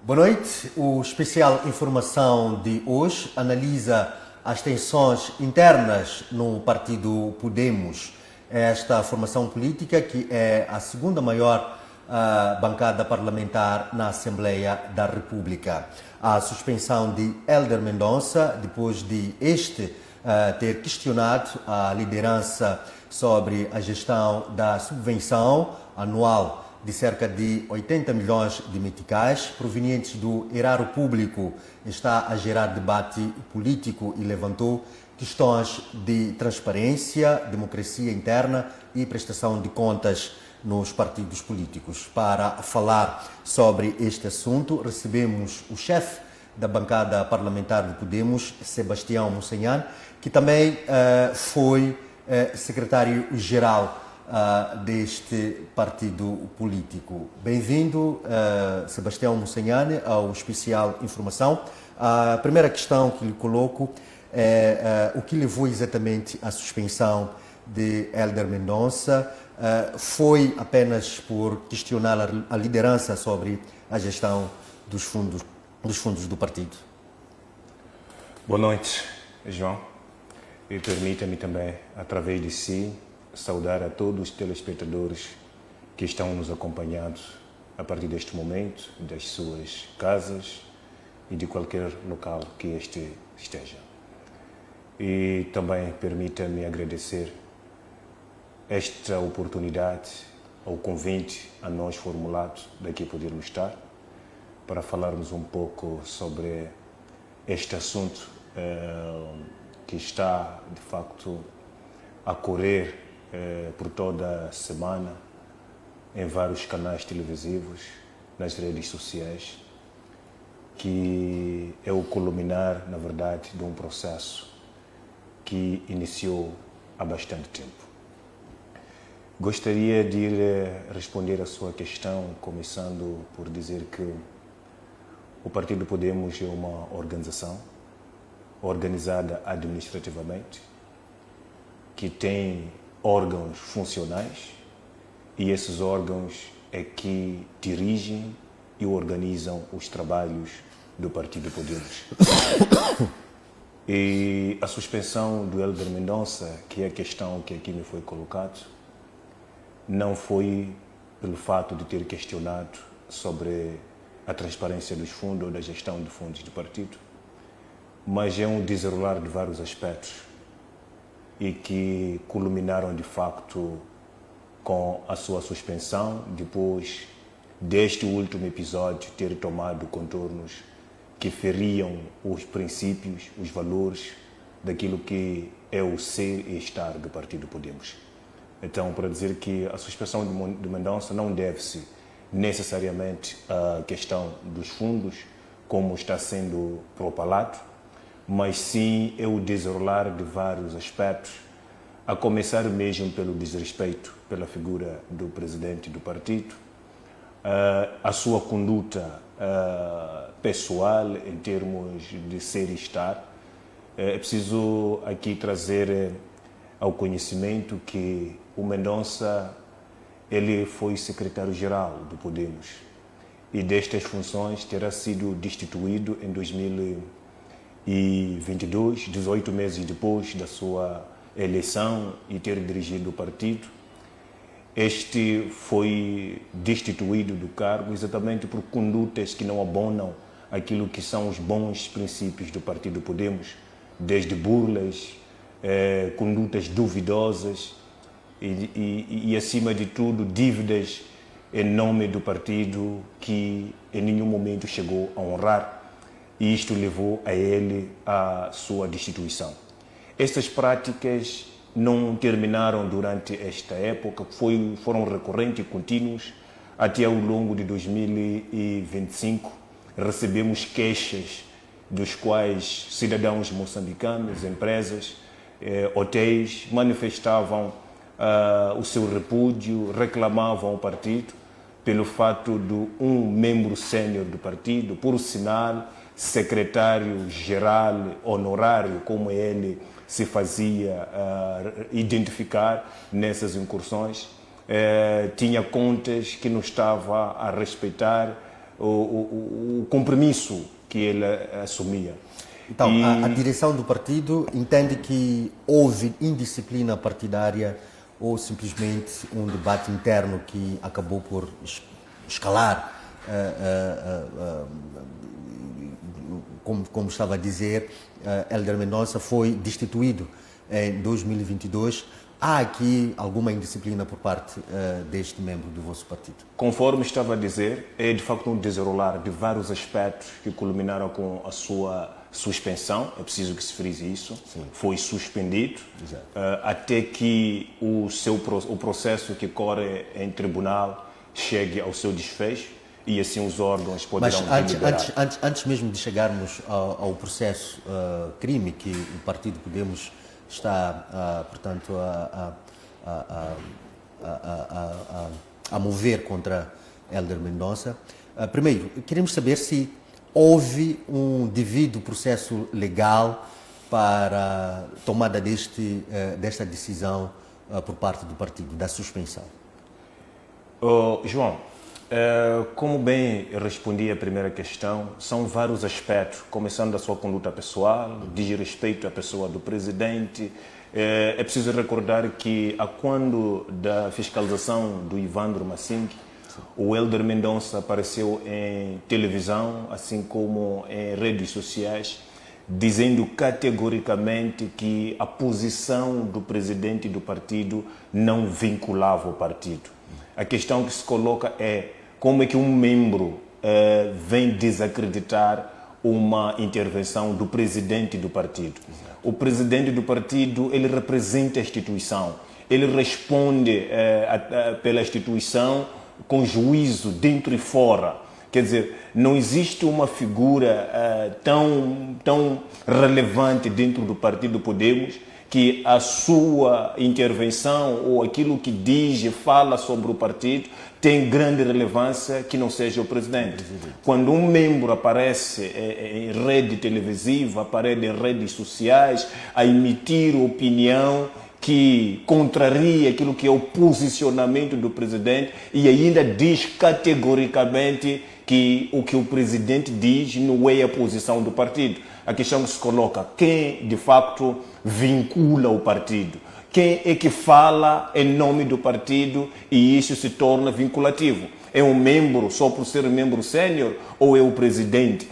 Boa noite. O especial Informação de hoje analisa as tensões internas no partido Podemos. Esta formação política que é a segunda maior bancada parlamentar na Assembleia da República. A suspensão de Hélder Mendonça, depois de ter questionado a liderança sobre a gestão da subvenção anual de cerca de 80 milhões de meticais provenientes do erário público, está a gerar debate político e levantou questões de transparência, democracia interna e prestação de contas nos partidos políticos. Para falar sobre este assunto, recebemos o chefe da bancada parlamentar do Podemos, Sebastião Moussanhane, que também foi secretário-geral deste partido político. Bem-vindo, Sebastião Moussanhane, ao especial Informação. A primeira questão que lhe coloco é o que levou exatamente à suspensão de Hélder Mendonça? Foi apenas por questionar a liderança sobre a gestão dos fundos do partido? Boa noite, João. E permita-me também, através de si, saudar a todos os telespectadores que estão nos acompanhando a partir deste momento, das suas casas e de qualquer local que este esteja. E também permita-me agradecer esta oportunidade, ao convite a nós formulado daqui podermos estar, para falarmos um pouco sobre este assunto que está, de facto, a correr por toda a semana em vários canais televisivos, nas redes sociais, que é o culminar, na verdade, de um processo que iniciou há bastante tempo. Gostaria de responder à sua questão, começando por dizer que o Partido Podemos é uma organização organizada administrativamente, que tem órgãos funcionais, e esses órgãos é que dirigem e organizam os trabalhos do Partido Podemos. E a suspensão do Hélder Mendonça, que é a questão que aqui me foi colocada, não foi pelo fato de ter questionado sobre a transparência dos fundos ou da gestão de fundos do partido, mas é um desenrolar de vários aspectos e que culminaram de facto com a sua suspensão, depois deste último episódio ter tomado contornos que feriam os princípios, os valores daquilo que é o ser e estar do Partido Podemos. Então, para dizer que a suspensão de Mendonça não deve-se necessariamente à questão dos fundos, como está sendo propalado, mas sim é o desenrolar de vários aspectos, a começar mesmo pelo desrespeito pela figura do presidente do partido, a sua conduta pessoal em termos de ser e estar. É preciso aqui trazer ao conhecimento que o Mendonça ele foi secretário-geral do Podemos e destas funções terá sido destituído em 2022, 18 meses depois da sua eleição e ter dirigido o partido. Este foi destituído do cargo exatamente por condutas que não abonam aquilo que são os bons princípios do Partido Podemos, desde burlas, condutas duvidosas e, acima de tudo, dívidas em nome do partido que em nenhum momento chegou a honrar, e isto levou a ele à sua destituição. Estas práticas não terminaram durante esta época, foram recorrentes e contínuos até ao longo de 2025. Recebemos queixas dos quais cidadãos moçambicanos, empresas, hotéis manifestavam o seu repúdio, reclamavam o partido pelo fato de um membro sênior do partido, por sinal, secretário-geral honorário, como ele se fazia identificar nessas incursões, tinha contas que não estava a respeitar o compromisso que ele assumia. Então, a direção do partido entende que houve indisciplina partidária ou simplesmente um debate interno que acabou por escalar, como estava a dizer, Hélder Mendonça foi destituído em 2022. Há aqui alguma indisciplina por parte deste membro do vosso partido? Conforme estava a dizer, é de facto um desenrolar de vários aspectos que culminaram com a sua suspensão, é preciso que se frise isso. Sim. Foi suspendido até que o processo que corre em tribunal chegue ao seu desfecho e assim os órgãos poderão deliberar. Mas antes mesmo de chegarmos ao processo crime que o Partido Podemos está, portanto, a mover contra Hélder Mendonça. Primeiro, queremos saber se houve um devido processo legal para a tomada desta decisão por parte do partido, da suspensão. João, como bem respondi à primeira questão, são vários aspectos, começando da sua conduta pessoal, diz respeito à pessoa do presidente. É preciso recordar que, a quando da fiscalização do Ivandro Massinki, o Hélder Mendonça apareceu em televisão, assim como em redes sociais, dizendo categoricamente que a posição do presidente do partido não vinculava o partido. A questão que se coloca é como é que um membro vem desacreditar uma intervenção do presidente do partido. O presidente do partido, ele representa a instituição, ele responde pela instituição com juízo dentro e fora. Quer dizer, não existe uma figura tão relevante dentro do Partido Podemos que a sua intervenção ou aquilo que diz e fala sobre o partido tem grande relevância que não seja o presidente. Quando um membro aparece em rede televisiva, aparece em redes sociais, a emitir opinião que contraria aquilo que é o posicionamento do presidente e ainda diz categoricamente que o que o presidente diz não é a posição do partido. A questão que se coloca, quem de facto vincula o partido? Quem é que fala em nome do partido e isso se torna vinculativo? É um membro só por ser membro sênior ou é o presidente?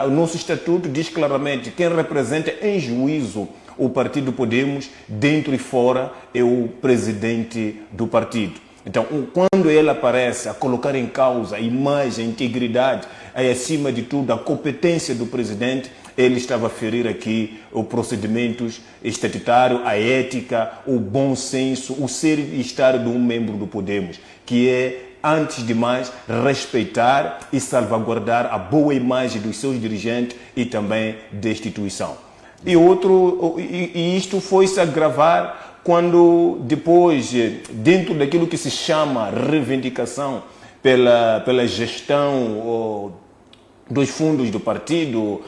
O nosso estatuto diz claramente quem representa em juízo o Partido Podemos, dentro e fora, é o presidente do partido. Então, quando ele aparece a colocar em causa a imagem, a integridade, e acima de tudo a competência do presidente, ele estava a ferir aqui os procedimentos estatutários, a ética, o bom senso, o ser e estar de um membro do Podemos, que é, antes de mais, respeitar e salvaguardar a boa imagem dos seus dirigentes e também da instituição. E isto foi-se agravar quando depois, dentro daquilo que se chama reivindicação pela gestão dos fundos do partido,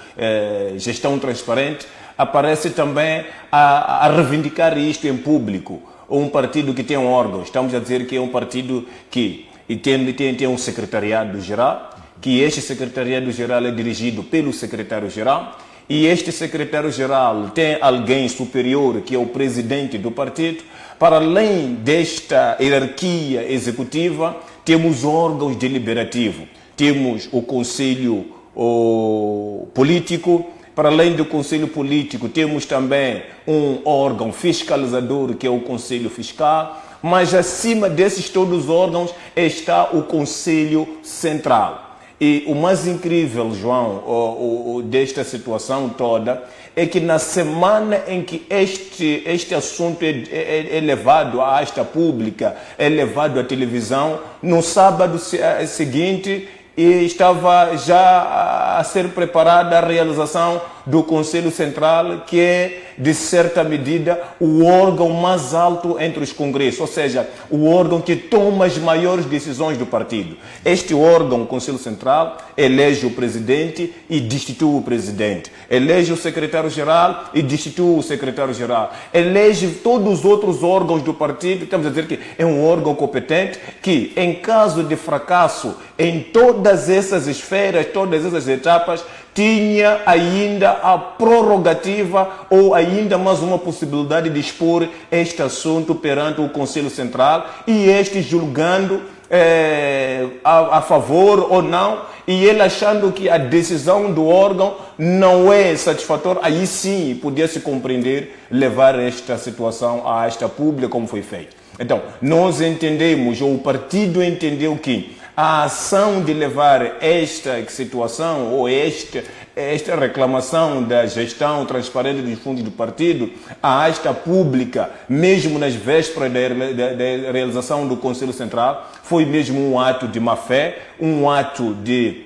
gestão transparente, aparece também a reivindicar isto em público. Um partido que tem um órgão, estamos a dizer que é um partido que tem um secretariado-geral, que este secretariado-geral é dirigido pelo secretário-geral, e este secretário-geral tem alguém superior, que é o presidente do partido. Para além desta hierarquia executiva, temos órgãos deliberativos. Temos o Conselho Político. Para além do Conselho Político, temos também um órgão fiscalizador, que é o Conselho Fiscal. Mas acima desses todos os órgãos está o Conselho Central. E o mais incrível, João, desta situação toda, é que na semana em que este assunto é levado à asta pública, é levado à televisão, no sábado seguinte estava já a ser preparada a realização do Conselho Central, que é, de certa medida, o órgão mais alto entre os congressos, ou seja, o órgão que toma as maiores decisões do partido. Este órgão, o Conselho Central, elege o presidente e destitui o presidente, elege o secretário-geral e destitui o secretário-geral, elege todos os outros órgãos do partido. Estamos a dizer que é um órgão competente que, em caso de fracasso em todas essas esferas, todas essas etapas, tinha ainda a prorrogativa ou ainda mais uma possibilidade de expor este assunto perante o Conselho Central e este julgando a favor ou não, e ele achando que a decisão do órgão não é satisfatória, aí sim podia-se compreender levar esta situação à esta pública como foi feito. Então, nós entendemos, ou o partido entendeu que a ação de levar esta situação ou esta reclamação da gestão transparente dos fundos do partido à esta pública, mesmo nas vésperas da realização do Conselho Central, foi mesmo um ato de má-fé, um ato de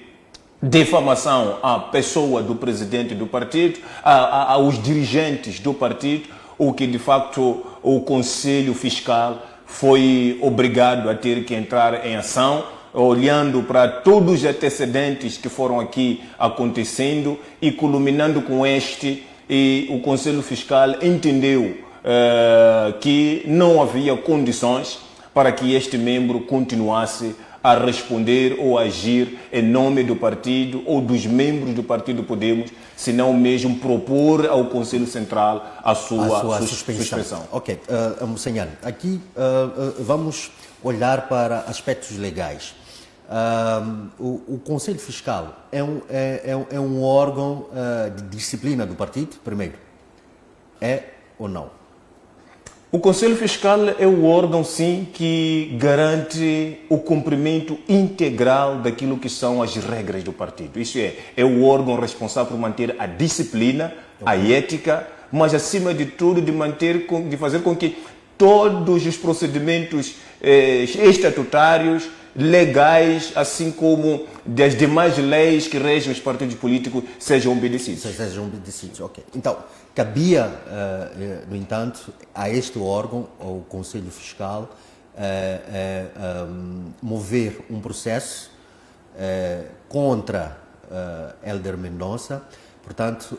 defamação à pessoa do presidente do partido, aos dirigentes do partido, o que de facto o Conselho Fiscal foi obrigado a ter que entrar em ação, olhando para todos os antecedentes que foram aqui acontecendo e culminando com este, e o Conselho Fiscal entendeu que não havia condições para que este membro continuasse a responder ou agir em nome do partido ou dos membros do partido Podemos, senão mesmo propor ao Conselho Central a sua suspensão. Ok, Monsenhor, aqui vamos olhar para aspectos legais. O Conselho Fiscal é um órgão de disciplina do partido, primeiro? É ou não? O Conselho Fiscal é o órgão, sim, que garante o cumprimento integral daquilo que são as regras do partido. Isso é o órgão responsável por manter a disciplina, a ética, mas, acima de tudo, de fazer com que todos os procedimentos estatutários, legais, assim como das demais leis que regem os partidos políticos, sejam obedecidos. Ok. Então, cabia, no entanto, a este órgão, ao Conselho Fiscal, mover um processo contra Hélder Mendonça, portanto,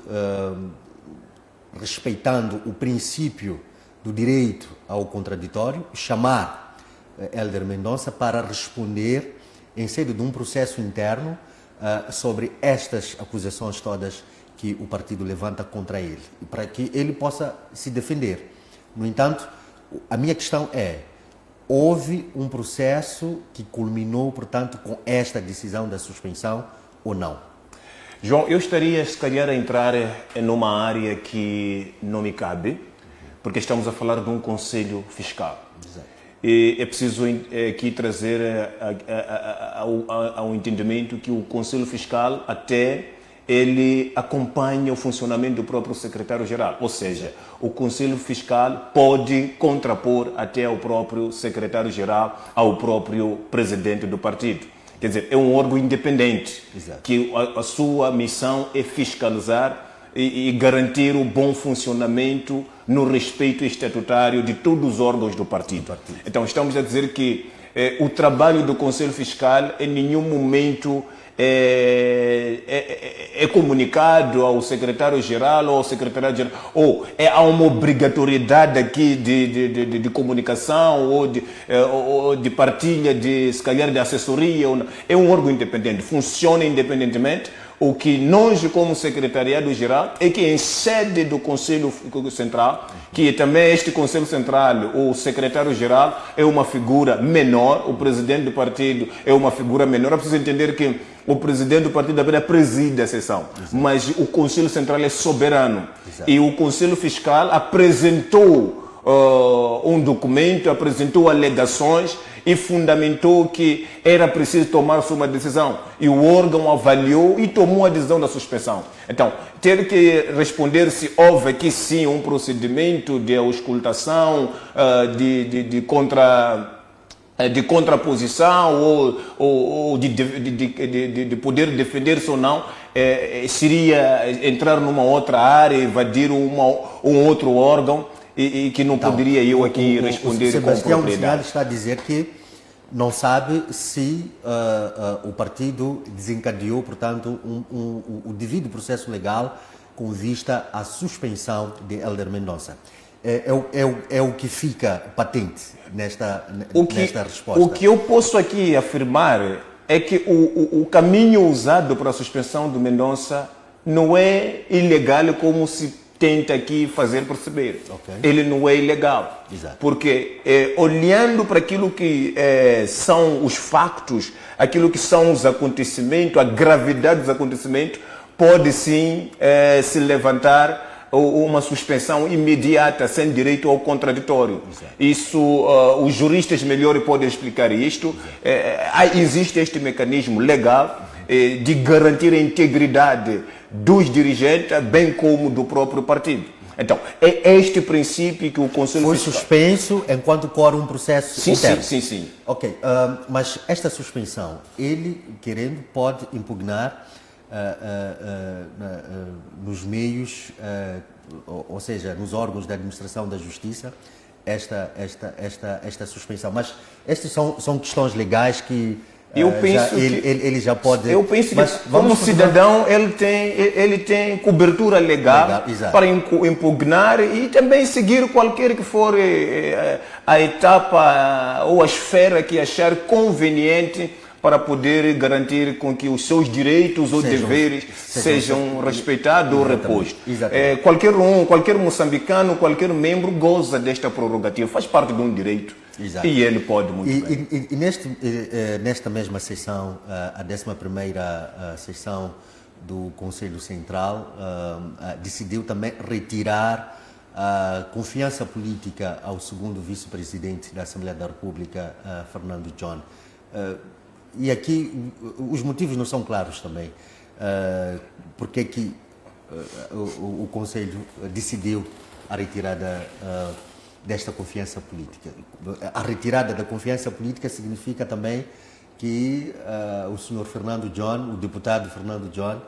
respeitando o princípio do direito ao contraditório, chamar Hélder Mendonça para responder em sede de um processo interno sobre estas acusações todas que o partido levanta contra ele, e para que ele possa se defender. No entanto, a minha questão é: houve um processo que culminou, portanto, com esta decisão da suspensão ou não? João, eu estaria, se calhar, a entrar numa área que não me cabe, porque estamos a falar de um Conselho Fiscal. Exato. E é preciso aqui trazer ao entendimento que o Conselho Fiscal até ele acompanha o funcionamento do próprio secretário-geral, ou seja, o Conselho Fiscal pode contrapor até ao próprio secretário-geral, ao próprio presidente do partido. Quer dizer, é um órgão independente. Exato. Que a sua missão é fiscalizar e garantir o bom funcionamento no respeito estatutário de todos os órgãos do partido. Então, estamos a dizer que o trabalho do Conselho Fiscal em nenhum momento é comunicado ao secretário-geral ou ao secretário-geral, ou há uma obrigatoriedade aqui de comunicação ou de partilha, se calhar, de assessoria. É um órgão independente, funciona independentemente. O que nós, como Secretariado-Geral, é que em sede do Conselho Central, que também este Conselho Central, o Secretário-Geral é uma figura menor, o presidente do partido é uma figura menor. É preciso entender que o presidente do partido apenas preside a sessão, mas o Conselho Central é soberano. Exato. E o Conselho Fiscal apresentou um documento, apresentou alegações e fundamentou que era preciso tomar-se uma decisão. E o órgão avaliou e tomou a decisão da suspensão. Então, ter que responder se houve aqui sim um procedimento de auscultação, de contraposição ou de poder defender-se ou não, seria entrar numa outra área, invadir um outro órgão e que não poderia eu aqui responder com Sebastião propriedade. está a dizer que não sabe se o partido desencadeou, portanto, o devido processo legal com vista à suspensão de Hélder Mendonça. É o que fica patente nesta resposta. O que eu posso aqui afirmar é que o caminho usado para a suspensão do Mendonça não é ilegal como se tenta aqui fazer perceber. Okay. Ele não é ilegal. Exato. Porque olhando para aquilo que são os factos, aquilo que são os acontecimentos, a gravidade dos acontecimentos, pode sim se levantar uma suspensão imediata, sem direito ao contraditório. Exato. Isso, os juristas melhor podem explicar isto. Existe este mecanismo legal de garantir a integridade dos dirigentes, bem como do próprio partido. Então, é este princípio que o Conselho Foi Fiscal... suspenso enquanto corre um processo interno. Sim. Ok, mas esta suspensão, ele, querendo, pode impugnar nos meios, ou seja, nos órgãos da administração da justiça, esta suspensão. Mas estas são questões legais que eu penso ele já pode... Eu penso que, como cidadão, ele tem cobertura legal para impugnar e também seguir qualquer que for a etapa ou a esfera que achar conveniente para poder garantir com que os seus direitos ou deveres sejam respeitados ou repostos. Qualquer moçambicano, qualquer membro goza desta prerrogativa, faz parte de um direito. Exato. E ele pode muito bem. E nesta mesma sessão, a 11ª sessão do Conselho Central decidiu também retirar a confiança política ao segundo vice-presidente da Assembleia da República, Fernando John. E aqui os motivos não são claros também. Porque é que o Conselho decidiu a retirada desta confiança política. A retirada da confiança política significa também que o senhor Fernando John, o deputado Fernando John,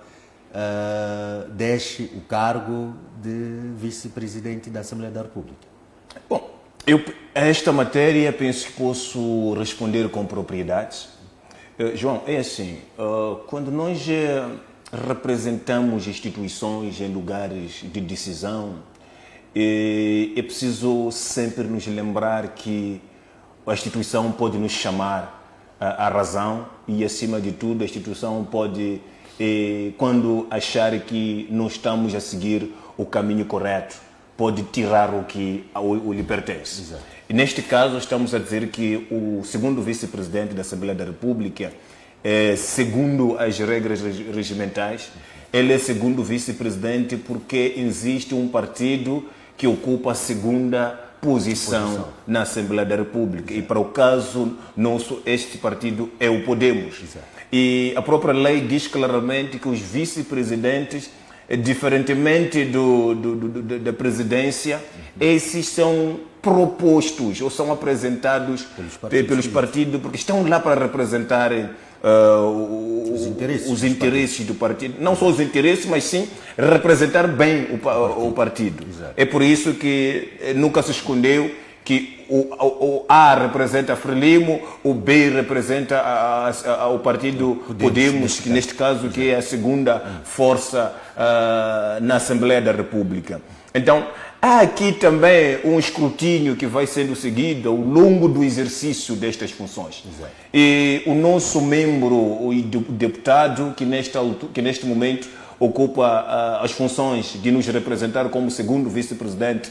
deixe o cargo de vice-presidente da Assembleia da República. Bom, a esta matéria penso que posso responder com propriedade. João, é assim, quando nós representamos instituições em lugares de decisão, é preciso sempre nos lembrar que a instituição pode nos chamar à razão e, acima de tudo, a instituição pode, quando achar que não estamos a seguir o caminho correto, pode tirar o que lhe pertence. Exato. E neste caso, estamos a dizer que o segundo vice-presidente da Assembleia da República, segundo as regras regimentais, ele é segundo vice-presidente porque existe um partido que ocupa a segunda posição na Assembleia da República. Exato. E para o caso nosso, este partido é o Podemos. Exato. E a própria lei diz claramente que os vice-presidentes, diferentemente da presidência, esses são propostos ou são apresentados pelos partidos, porque estão lá para representar os interesses do partido. Não só os interesses, mas sim representar bem o partido. Exato. É por isso que nunca se escondeu que o A representa a Frelimo, o B representa o partido Podemos, que neste caso que é a segunda força na Assembleia da República. Então, há aqui também um escrutínio que vai sendo seguido ao longo do exercício destas funções. Exato. E o nosso membro, o deputado, que neste momento ocupa as funções de nos representar como segundo vice-presidente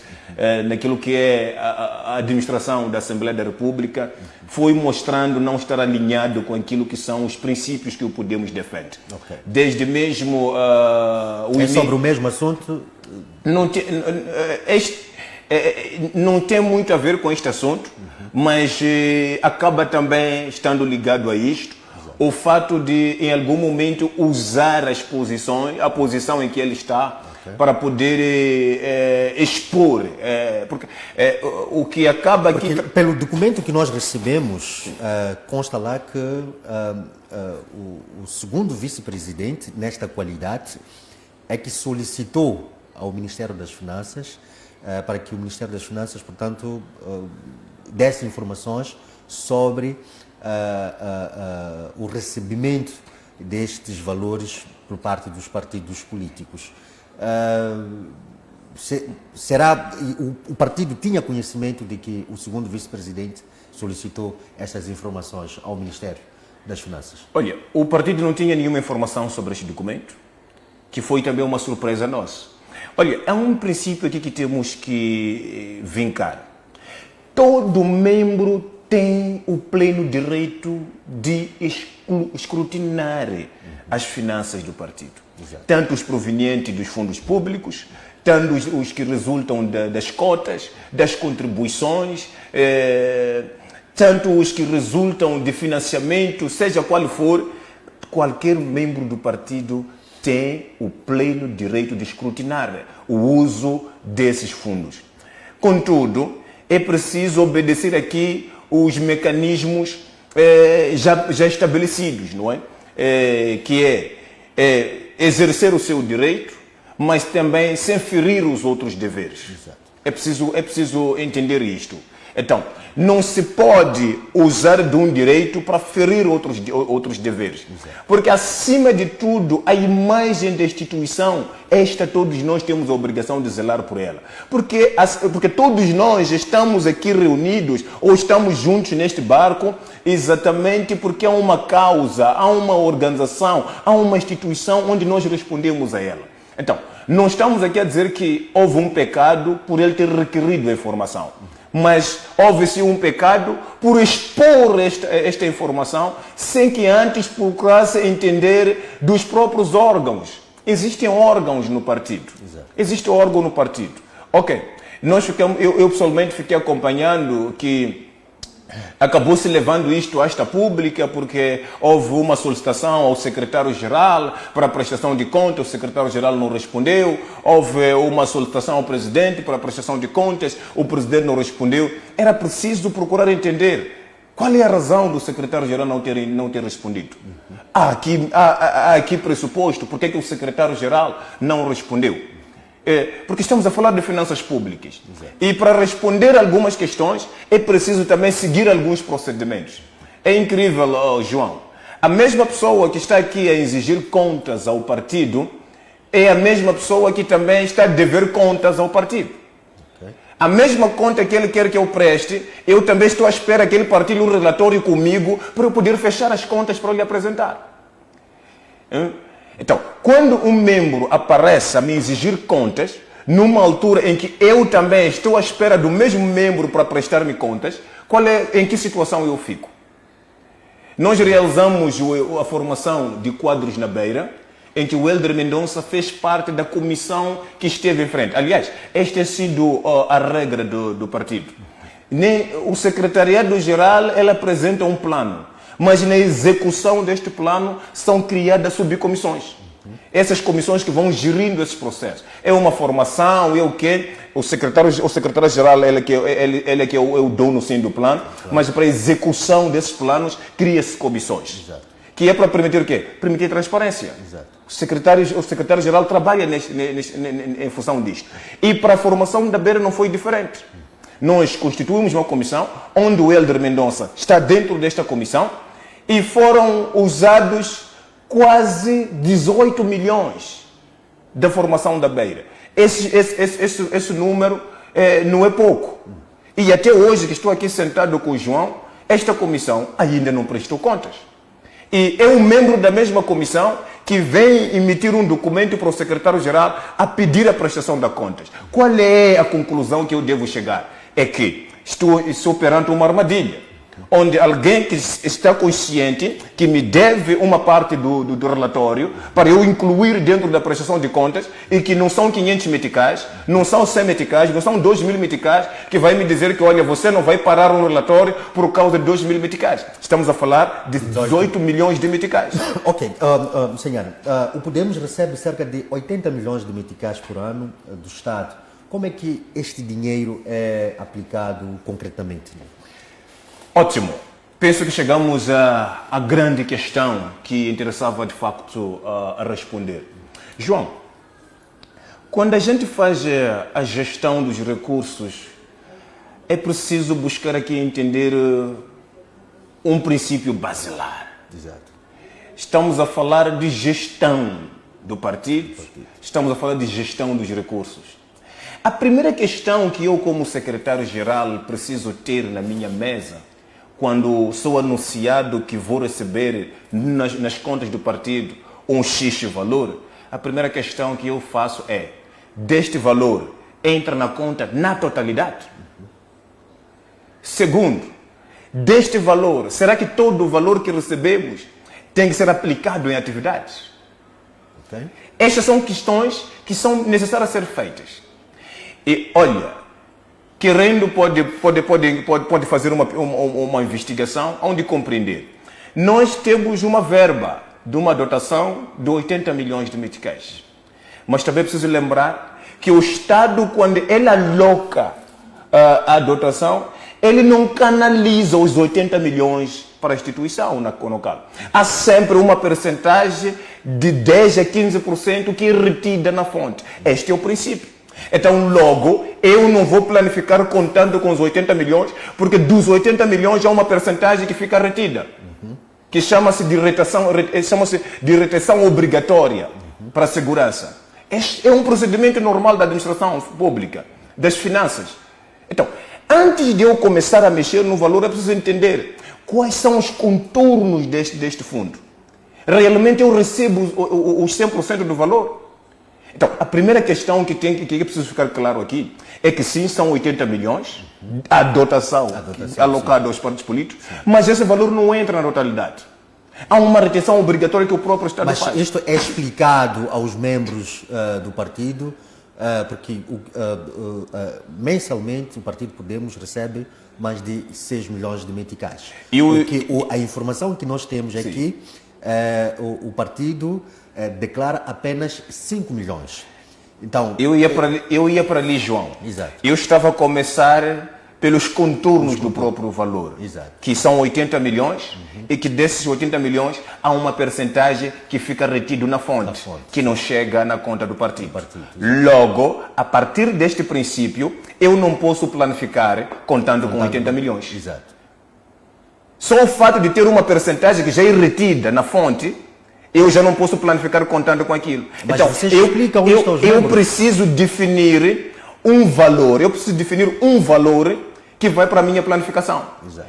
naquilo que é a administração da Assembleia da República, foi mostrando não estar alinhado com aquilo que são os princípios que o Podemos defende. Okay. Desde mesmo... sobre o mesmo assunto? Não tem muito a ver com este assunto, mas acaba também estando ligado a isto. O fato de, em algum momento, usar a posição em que ele está para poder expor. Porque o que acaba aqui... Pelo documento que nós recebemos, consta lá que o segundo vice-presidente, nesta qualidade, é que solicitou ao Ministério das Finanças para que o Ministério das Finanças, portanto, desse informações sobre o recebimento destes valores por parte dos partidos políticos. Será o partido tinha conhecimento de que o segundo vice-presidente solicitou essas informações ao Ministério das Finanças? Olha, o partido não tinha nenhuma informação sobre este documento, que foi também uma surpresa a nós. Olha, há um princípio aqui que temos que vincar. Todo membro tem o pleno direito de escrutinar as finanças do partido. Exato. Tanto os provenientes dos fundos públicos, tanto os que resultam das cotas, das contribuições, tanto os que resultam de financiamento, seja qual for, qualquer membro do partido tem o pleno direito de escrutinar o uso desses fundos. Contudo, é preciso obedecer aqui os mecanismos já estabelecidos, não é? Que é exercer o seu direito, mas também sem ferir os outros deveres. Exato. É preciso entender isto. Então, não se pode usar de um direito para ferir outros deveres. Exato. Porque, acima de tudo, a imagem da instituição, esta todos nós temos a obrigação de zelar por ela. Porque todos nós estamos aqui reunidos ou estamos juntos neste barco exatamente porque há uma causa, há uma organização, há uma instituição onde nós respondemos a ela. Então, não estamos aqui a dizer que houve um pecado por ele ter requerido a informação. Mas houve sim um pecado por expor esta informação sem que antes procurasse entender dos próprios órgãos. Existem órgãos no partido. Exato. Existe órgão no partido. Ok. Eu pessoalmente fiquei acompanhando que acabou se levando isto à esta pública porque houve uma solicitação ao secretário-geral para a prestação de contas, o secretário-geral não respondeu, houve uma solicitação ao presidente para a prestação de contas, o presidente não respondeu. Era preciso procurar entender qual é a razão do secretário-geral não ter respondido. Há aqui pressuposto, por que o secretário-geral não respondeu? Porque estamos a falar de finanças públicas. Exato. E para responder algumas questões é preciso também seguir alguns procedimentos. É incrível, João. A mesma pessoa que está aqui a exigir contas ao partido é a mesma pessoa que também está a dever contas ao partido. Okay. A mesma conta que ele quer que eu preste, eu também estou à espera que ele partilhe um relatório comigo para eu poder fechar as contas para lhe apresentar. Então, quando um membro aparece a me exigir contas, numa altura em que eu também estou à espera do mesmo membro para prestar-me contas, em que situação eu fico? Nós realizamos a formação de quadros na Beira, em que o Hélder Mendonça fez parte da comissão que esteve em frente. Aliás, esta tem sido a regra do partido. O secretariado-geral apresenta um plano. Mas na execução deste plano são criadas subcomissões. Essas comissões que vão gerindo esses processos. É uma formação, é o quê? O secretário-geral ele é que é o dono sim, do plano, claro. Mas para a execução desses planos cria-se comissões. Exato. Que é para permitir o quê? Permitir transparência. Exato. O secretário-geral trabalha em função disto. E para a formação da Beira não foi diferente. Nós constituímos uma comissão onde o Hélder Mendonça está dentro desta comissão e foram usados quase 18 milhões da formação da Beira. Esse número não é pouco. E até hoje que estou aqui sentado com o João, esta comissão ainda não prestou contas. E é um membro da mesma comissão que vem emitir um documento para o secretário-geral a pedir a prestação de contas. Qual é a conclusão que eu devo chegar? É que estou perante uma armadilha. onde alguém que está consciente que me deve uma parte do relatório para eu incluir dentro da prestação de contas e que não são 500 meticais, não são 100 meticais, não são 2.000 meticais, que vai me dizer que, olha, você não vai parar um relatório por causa de 2.000 meticais. Estamos a falar de 18 milhões de meticais. Ok, senhor, o Podemos recebe cerca de 80 milhões de meticais por ano do Estado. Como é que este dinheiro é aplicado concretamente? Ótimo. Penso que chegamos à grande questão que interessava de facto a responder. João, quando a gente faz a gestão dos recursos, é preciso buscar aqui entender um princípio basilar. Exato. Estamos a falar de gestão do partido, estamos a falar de gestão dos recursos. A primeira questão que eu, como secretário-geral, preciso ter na minha mesa, quando sou anunciado que vou receber nas contas do partido um X valor, a primeira questão que eu faço é: deste valor entra na conta na totalidade? Segundo, deste valor, será que todo o valor que recebemos tem que ser aplicado em atividades? Okay. Estas são questões que são necessárias a ser feitas. E olha, querendo pode fazer uma investigação onde compreender. Nós temos uma verba de uma dotação de 80 milhões de meticais. Mas também é preciso lembrar que o Estado, quando ele aloca a dotação, ele não canaliza os 80 milhões para a instituição local. Há sempre uma percentagem de 10 a 15% que é retida na fonte. Este é o princípio. Então, logo, eu não vou planificar contando com os 80 milhões, porque dos 80 milhões há uma percentagem que fica retida, que chama-se de retenção obrigatória para a segurança. Este é um procedimento normal da administração pública, das finanças. Então, antes de eu começar a mexer no valor, é preciso entender quais são os contornos deste fundo. Realmente eu recebo os 100% do valor? Então, a primeira questão que é preciso ficar claro aqui é que sim, são 80 milhões a dotação alocada aos partidos políticos, mas esse valor não entra na totalidade. Há uma retenção obrigatória que o próprio Estado faz. Mas isto é explicado aos membros do partido, porque mensalmente o Partido Podemos recebe mais de 6 milhões de meticais. A informação que nós temos aqui, o partido declara apenas 5 milhões. Então, eu ia para ali, João. Exato. Eu estava a começar pelos contornos do próprio valor, exato, que são 80 milhões, e que desses 80 milhões há uma percentagem que fica retido na fonte, que não chega na conta do partido. Logo, a partir deste princípio, eu não posso planificar contando com 80 milhões. Exato. Só o fato de ter uma percentagem que já é retida na fonte, eu já não posso planificar contando com aquilo. Mas então, eu preciso definir um valor, que vai para a minha planificação. Exato.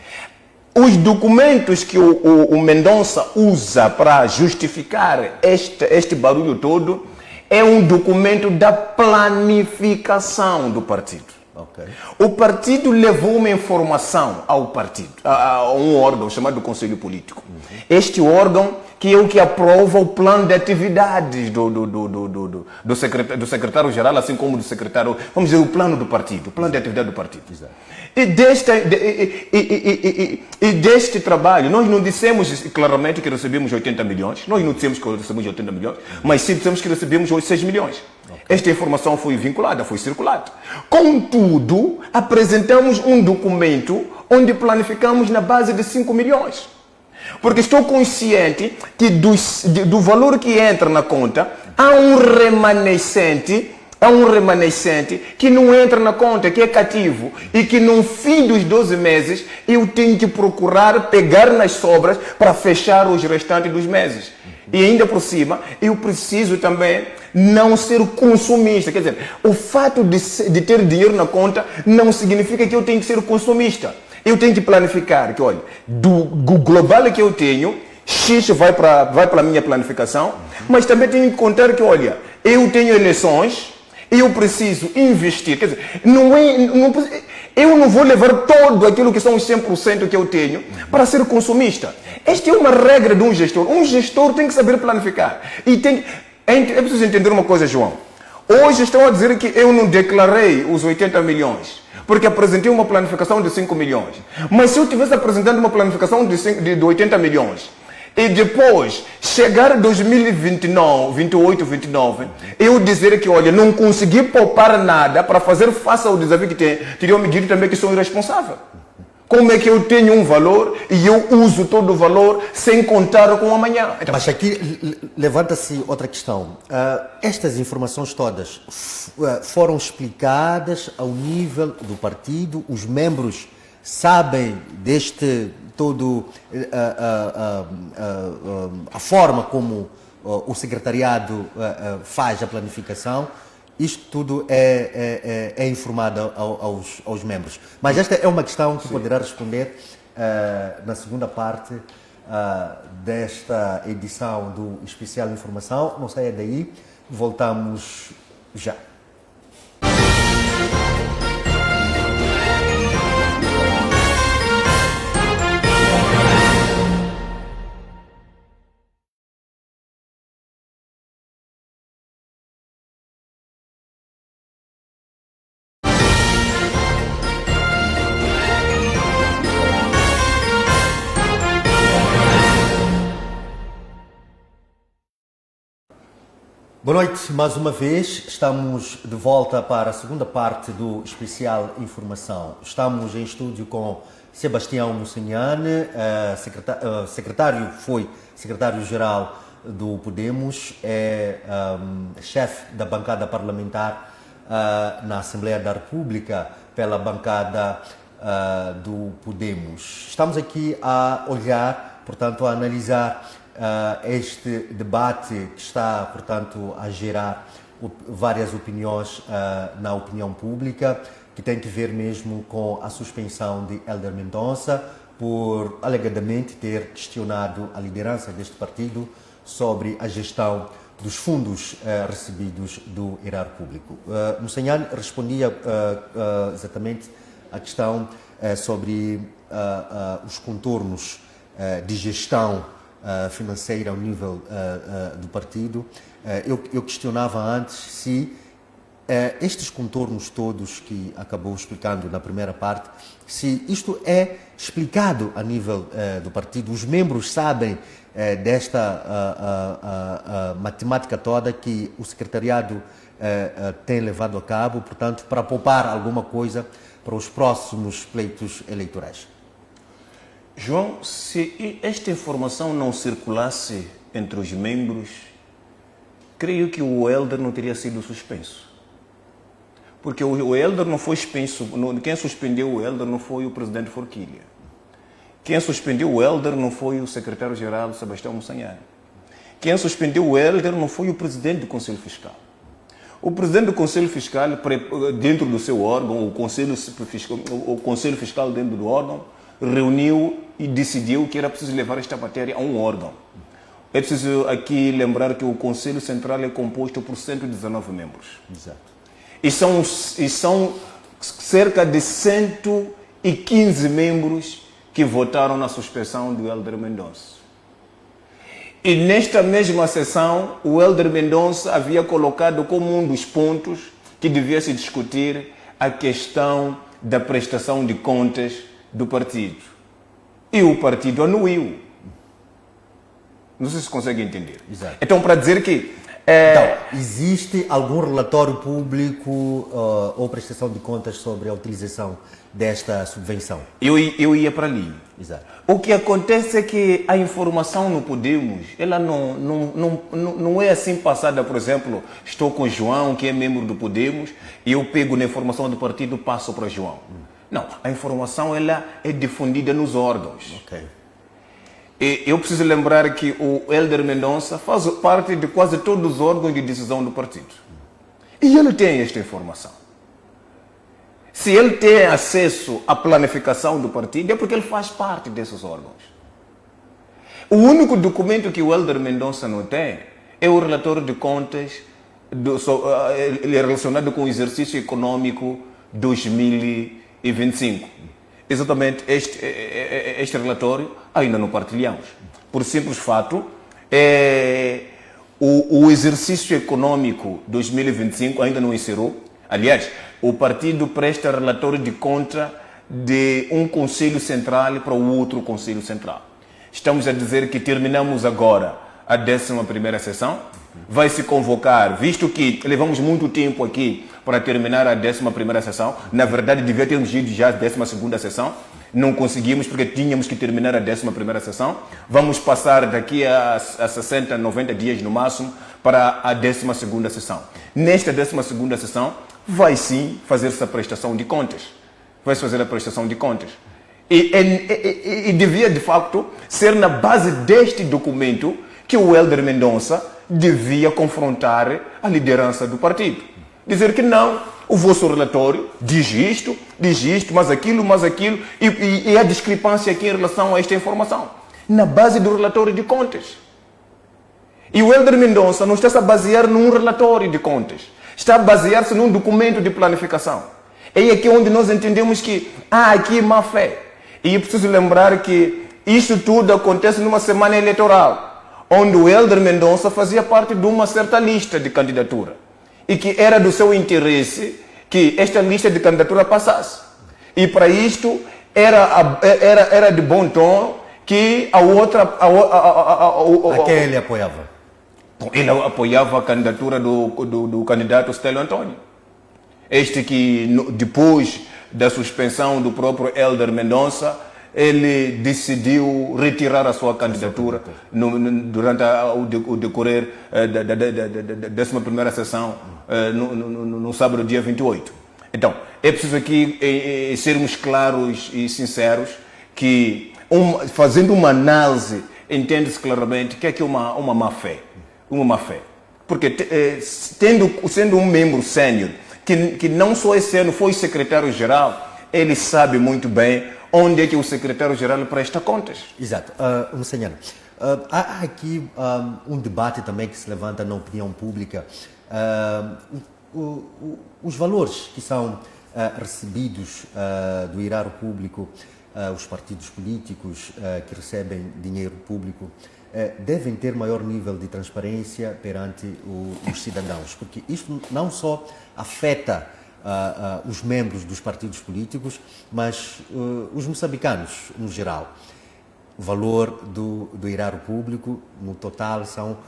Os documentos que o Mendonça usa para justificar este barulho todo é um documento da planificação do partido. Okay. O partido levou uma informação ao partido, a um órgão chamado Conselho Político. Este órgão que é o que aprova o plano de atividades do secretário-geral, assim como do secretário, vamos dizer, o plano do partido, o plano de atividade do partido. Exato. E deste trabalho, nós não dissemos claramente que recebemos 80 milhões, nós não dissemos que recebemos 80 milhões, mas sim dissemos que recebemos 6 milhões. Okay. Esta informação foi vinculada, foi circulada. Contudo, apresentamos um documento onde planificamos na base de 5 milhões. Porque estou consciente que do valor que entra na conta, há um remanescente que não entra na conta, que é cativo, e que no fim dos 12 meses eu tenho que procurar pegar nas sobras para fechar os restantes dos meses. E ainda por cima, eu preciso também não ser consumista. Quer dizer, o fato de ter dinheiro na conta não significa que eu tenho que ser consumista. Eu tenho que planificar que, olha, do global que eu tenho, X vai para a minha planificação, mas também tenho que contar que, olha, eu tenho eleições, eu preciso investir. Quer dizer, Eu não vou levar todo aquilo que são os 100% que eu tenho para ser consumista. Esta é uma regra de um gestor. Um gestor tem que saber planificar. E é preciso entender uma coisa, João. Hoje estão a dizer que eu não declarei os 80 milhões, porque apresentei uma planificação de 5 milhões. Mas se eu tivesse apresentado uma planificação de 80 milhões, e depois, chegar 2029, 28, 29, eu dizer que, olha, não consegui poupar nada para fazer face ao desafio que tem, teriam me dito também que sou irresponsável. Como é que eu tenho um valor e eu uso todo o valor sem contar com o amanhã? Então, mas aqui levanta-se outra questão. Estas informações todas foram explicadas ao nível do partido? Os membros sabem deste todo a forma como o secretariado faz a planificação? Isto tudo é informado aos membros. Mas esta é uma questão que poderá responder na segunda parte desta edição do Especial Informação. Não saia daí, voltamos já. Boa noite, mais uma vez. Estamos de volta para a segunda parte do Especial Informação. Estamos em estúdio com Sebastião Mussaniane, secretário-geral do Podemos, chefe da bancada parlamentar na Assembleia da República pela bancada do Podemos. Estamos aqui a olhar, portanto, a analisar este debate que está, portanto, a gerar várias opiniões na opinião pública, que tem que ver mesmo com a suspensão de Hélder Mendonça por alegadamente ter questionado a liderança deste partido sobre a gestão dos fundos recebidos do erário público. Mussaniane respondia exatamente à questão sobre os contornos de gestão financeira ao nível do partido. Eu questionava antes se estes contornos todos que acabou explicando na primeira parte, se isto é explicado a nível do partido, os membros sabem desta matemática toda que o secretariado tem levado a cabo, portanto, para poupar alguma coisa para os próximos pleitos eleitorais. João, se esta informação não circulasse entre os membros, creio que o Hélder não teria sido suspenso. Porque o Hélder não foi suspenso, quem suspendeu o Hélder não foi o presidente Forquilha. Quem suspendeu o Hélder não foi o secretário-geral Sebastião Mussaniane. Quem suspendeu o Hélder não foi o presidente do Conselho Fiscal. O presidente do Conselho Fiscal, dentro do seu órgão, o Conselho Fiscal dentro do órgão, reuniu e decidiu que era preciso levar esta matéria a um órgão. É preciso aqui lembrar que o Conselho Central é composto por 119 membros. Exato. E são cerca de 115 membros que votaram na suspensão do Hélder Mendonça. E nesta mesma sessão, o Hélder Mendonça havia colocado como um dos pontos que devia se discutir a questão da prestação de contas do partido. E o partido anuiu. Não sei se consegue entender. Exato. Então, para dizer que... Então, existe algum relatório público ou prestação de contas sobre a utilização desta subvenção? Eu ia para ali. Exato. O que acontece é que a informação no Podemos, ela não é assim passada, por exemplo, estou com o João, que é membro do Podemos, e eu pego na informação do partido e passo para o João. Não, a informação ela é difundida nos órgãos. Okay. E eu preciso lembrar que o Hélder Mendonça faz parte de quase todos os órgãos de decisão do partido. E ele tem esta informação. Se ele tem acesso à planificação do partido, é porque ele faz parte desses órgãos. O único documento que o Hélder Mendonça não tem é o relatório de contas relacionado com o exercício econômico 2022. 2025. Exatamente este relatório ainda não partilhamos. Por simples fato, o exercício econômico 2025 ainda não encerrou. Aliás, o partido presta relatório de conta de um Conselho Central para o outro Conselho Central. Estamos a dizer que terminamos agora a 11ª sessão. Vai se convocar, visto que levamos muito tempo aqui para terminar a 11ª sessão. Na verdade, devia termos ido já a 12ª sessão. Não conseguimos porque tínhamos que terminar a 11ª sessão. Vamos passar daqui a 60, 90 dias no máximo para a 12ª sessão. Nesta 12ª sessão, vai sim fazer-se a prestação de contas. Vai-se fazer a prestação de contas. E devia, de facto, ser na base deste documento que o Hélder Mendonça devia confrontar a liderança do partido. Dizer que não, o vosso relatório diz isto, mas aquilo, e a discrepância aqui em relação a esta informação. Na base do relatório de contas. E o Hélder Mendonça não está-se a basear num relatório de contas. Está a basear-se num documento de planificação. É aqui onde nós entendemos que há aqui má fé. E é preciso lembrar que isto tudo acontece numa semana eleitoral, onde o Hélder Mendonça fazia parte de uma certa lista de candidatura. E que era do seu interesse que esta lista de candidatura passasse. E para isto era de bom tom que a outra... A quem ele apoiava? Ele apoiava a candidatura do candidato Stélio Antônio. Este que, depois da suspensão do próprio Hélder Mendonça, ele decidiu retirar a sua candidatura durante o decorrer da 11ª sessão, no sábado, dia 28. Então, é preciso aqui sermos claros e sinceros que, fazendo uma análise, entende-se claramente que é aqui uma má fé. Uma má fé. Porque, sendo um membro sênior, que não só esse ano foi secretário-geral, ele sabe muito bem onde é que o secretário-geral presta contas. Exato. Senhor, há aqui um debate também que se levanta na opinião pública. Os valores que são recebidos do erário público, os partidos políticos que recebem dinheiro público, devem ter maior nível de transparência perante os cidadãos, porque isto não só afeta os membros dos partidos políticos, mas os moçambicanos no geral. O valor do erário público, no total, são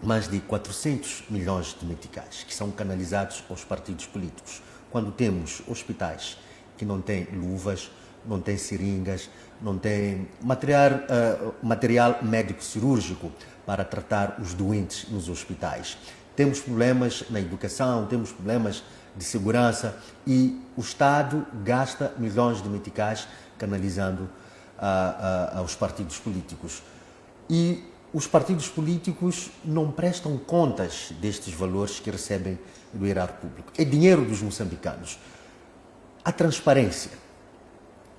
mais de 400 milhões de meticais, que são canalizados aos partidos políticos. Quando temos hospitais que não têm luvas, não têm seringas, não têm material médico-cirúrgico para tratar os doentes nos hospitais. Temos problemas na educação, temos problemas de segurança e o Estado gasta milhões de meticais canalizando aos partidos políticos. E os partidos políticos não prestam contas destes valores que recebem do erário público. É dinheiro dos moçambicanos. A transparência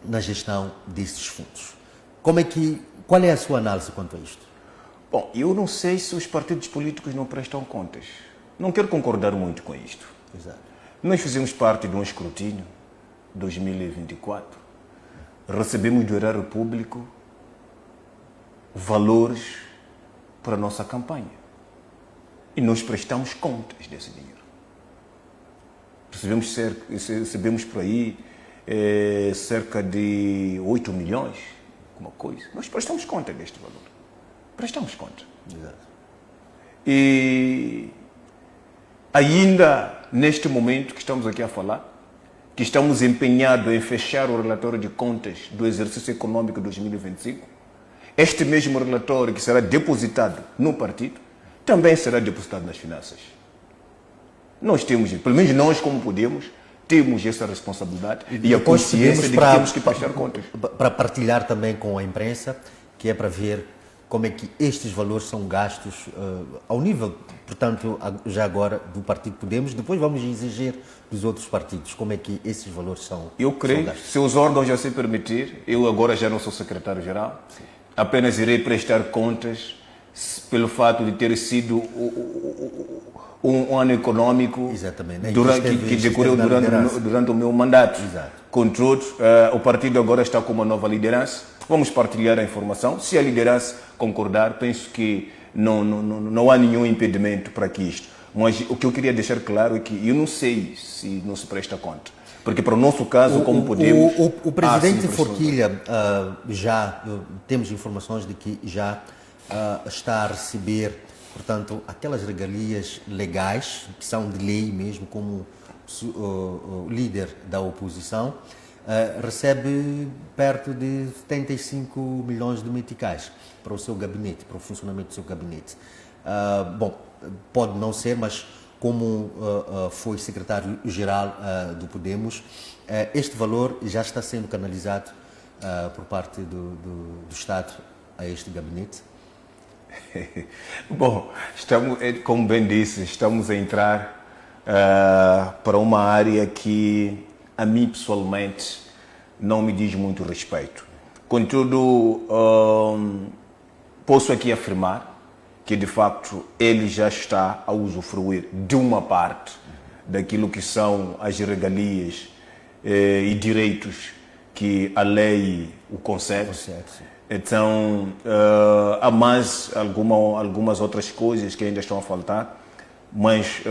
na gestão destes fundos. Qual é a sua análise quanto a isto? Bom, eu não sei se os partidos políticos não prestam contas. Não quero concordar muito com isto. Exato. Nós fizemos parte de um escrutínio 2024. Recebemos do erário público valores para a nossa campanha. E nós prestamos contas desse dinheiro. Recebemos por aí cerca de 8 milhões, alguma coisa. Nós prestamos conta deste valor. Prestamos conta. Exato. E ainda neste momento que estamos aqui a falar, que estamos empenhados em fechar o relatório de contas do exercício econômico 2025, este mesmo relatório que será depositado no partido, também será depositado nas finanças. Nós temos, pelo menos nós como podemos, temos essa responsabilidade e a consciência de que temos que prestar contas. Para partilhar também com a imprensa, que é para ver como é que estes valores são gastos ao nível, portanto, já agora do Partido Podemos. Depois vamos exigir dos outros partidos como é que esses valores são. Eu creio, se os órgãos já se permitir, eu agora já não sou secretário-geral, apenas irei prestar contas pelo fato de ter sido um ano econômico que decorreu durante o meu mandato. Exato. Contudo, o partido agora está com uma nova liderança. Vamos partilhar a informação. Se a liderança concordar, penso que não há nenhum impedimento para que isto. Mas o que eu queria deixar claro é que eu não sei se não se presta conta. Porque para o nosso caso, como podemos... O presidente Forquilha, já temos informações de que já está a receber, portanto, aquelas regalias legais, que são de lei mesmo, como o líder da oposição, recebe perto de 75 milhões de meticais para o seu gabinete, para o funcionamento do seu gabinete. Bom, pode não ser, mas como foi secretário-geral do Podemos, este valor já está sendo canalizado por parte do Estado a este gabinete? Bom, como bem disse, estamos a entrar para uma área que a mim pessoalmente não me diz muito respeito. Contudo, posso aqui afirmar que de facto ele já está a usufruir de uma parte daquilo que são as regalias e direitos que a lei o concede. Então, há mais algumas outras coisas que ainda estão a faltar, mas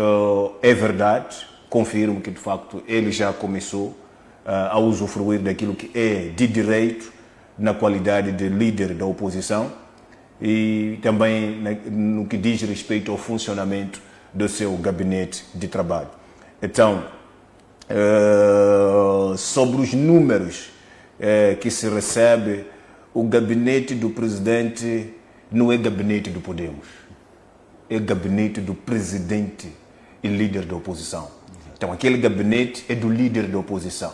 é verdade, confirmo que de facto ele já começou a usufruir daquilo que é de direito na qualidade de líder da oposição e também no que diz respeito ao funcionamento do seu gabinete de trabalho. Então, sobre os números que se recebe, o gabinete do presidente não é gabinete do Podemos, é gabinete do presidente e líder da oposição. Então, aquele gabinete é do líder da oposição.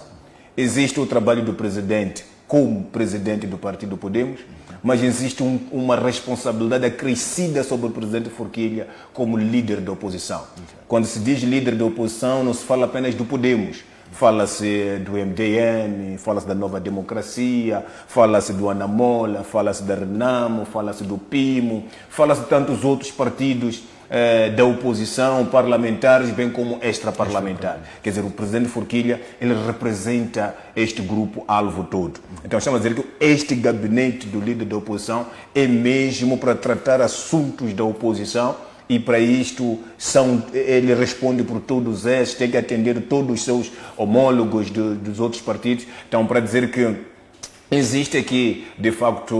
Existe o trabalho do presidente como presidente do partido Podemos, mas existe uma responsabilidade acrescida sobre o presidente Forquilha como líder da oposição. Quando se diz líder da oposição, não se fala apenas do Podemos. Fala-se do MDM, fala-se da Nova Democracia, fala-se do Anamola, fala-se da Renamo, fala-se do PIMO, fala-se de tantos outros partidos da oposição, parlamentares, bem como extraparlamentar. Quer dizer, o presidente Forquilha, ele representa este grupo-alvo todo. Então, estamos a dizer que este gabinete do líder da oposição é mesmo para tratar assuntos da oposição e para isto ele responde por todos esses, tem que atender todos os seus homólogos dos outros partidos. Então, para dizer que existe aqui, de facto,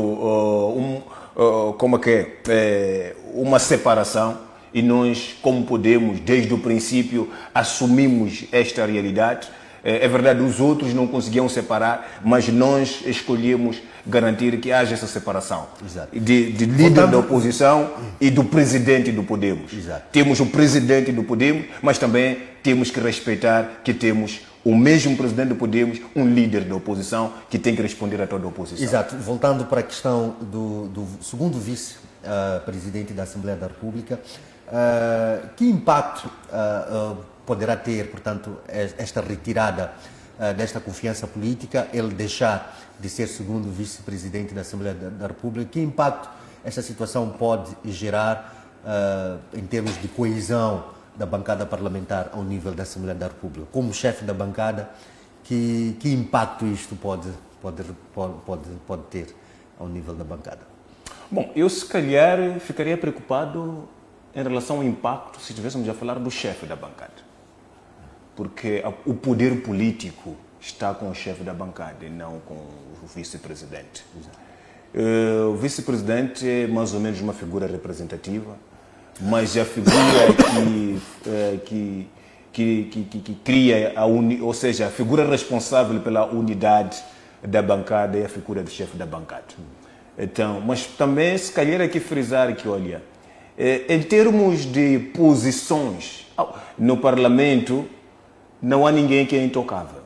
uma separação e nós, como Podemos, desde o princípio, assumimos esta realidade. É verdade, os outros não conseguiam separar, mas nós escolhemos garantir que haja essa separação. De líder da oposição e do presidente do Podemos. Exato. Temos o presidente do Podemos, mas também temos que respeitar que temos o mesmo presidente do Podemos, um líder da oposição, que tem que responder a toda a oposição. Exato. Voltando para a questão do segundo vice-presidente da Assembleia da República, que impacto poderá ter, portanto, esta retirada desta confiança política, ele deixar de ser segundo vice-presidente da Assembleia da República? Que impacto esta situação pode gerar em termos de coesão da bancada parlamentar ao nível da Assembleia da República? Como chefe da bancada, que impacto isto pode ter ao nível da bancada? Bom, eu se calhar ficaria preocupado em relação ao impacto se estivéssemos a falar do chefe da bancada. Porque o poder político está com o chefe da bancada e não com o vice-presidente. O vice-presidente é mais ou menos uma figura representativa, mas a figura que cria ou seja, a figura responsável pela unidade da bancada é a figura do chefe da bancada. Então, mas também se calhar aqui frisar que, olha, em termos de posições no Parlamento, não há ninguém que é intocável.